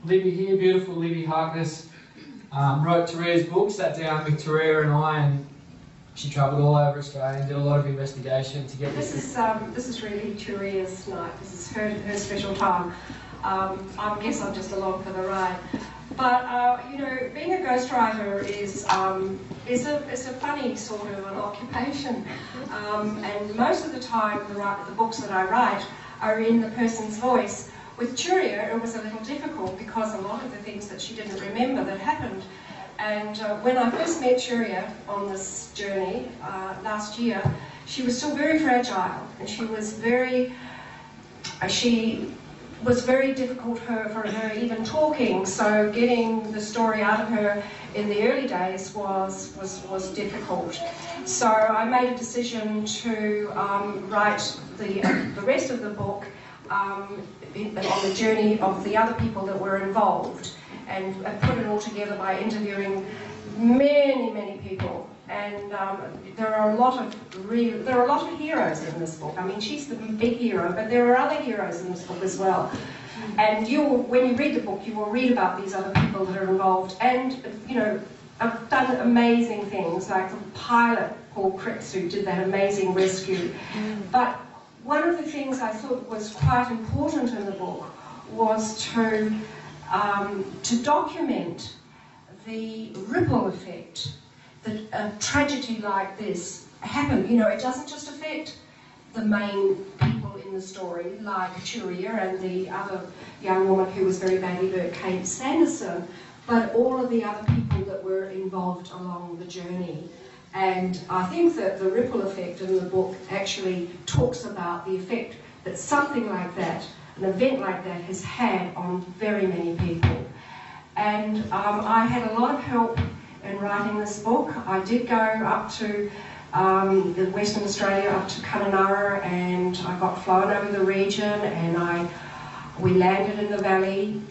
Libby here, beautiful Libby Harkness, wrote Turia's book, sat down with Turia and I, and she travelled all over Australia and did a lot of investigation to get this. This is really Turia's night. This is her special time. I guess I'm just along for the ride. But you know, being a ghostwriter is a funny sort of an occupation, and most of the time the books that I write are in the person's voice. With Turia, it was a little difficult because a lot of the things that she didn't remember that happened. And when I first met Turia on this journey last year, she was still very fragile, and she was very difficult for her even talking. So getting the story out of her in the early days was difficult. So I made a decision to write the rest of the book on the journey of the other people that were involved, and put it all together by interviewing many people. And there are a lot of heroes in this book. I mean, she's the big hero, but there are other heroes in this book as well. And when you read the book, you will read about these other people that are involved, and you know, have done amazing things, like the pilot Paul Cripps, who did that amazing rescue. But one of the things I thought was quite important in the book was to document the ripple effect that a tragedy like this happened. You know, it doesn't just affect the main people in the story, like Turia and the other young woman who was very badly hurt, Kate Sanderson, but all of the other people that were involved along the journey. And I think that the ripple effect in the book actually talks about the effect that something like that, an event like that, has had on very many people. And I had a lot of help in writing this book. I did go up to Western Australia, up to Kununurra, and I got flown over the region, and we landed in the valley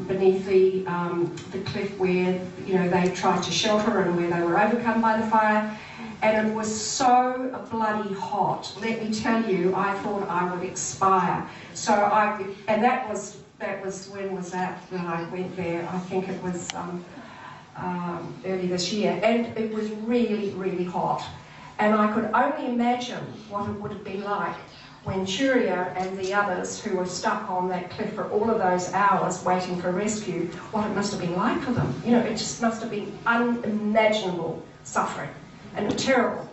beneath the cliff where, you know, they tried to shelter and where they were overcome by the fire. And it was so bloody hot. Let me tell you, I thought I would expire. So and that was when was that I went there? I think it was early this year, and it was really hot. And I could only imagine what it would have been like when Turia and the others who were stuck on that cliff for all of those hours waiting for rescue, what it must have been like for them. You know, it just must have been unimaginable suffering, and terrible.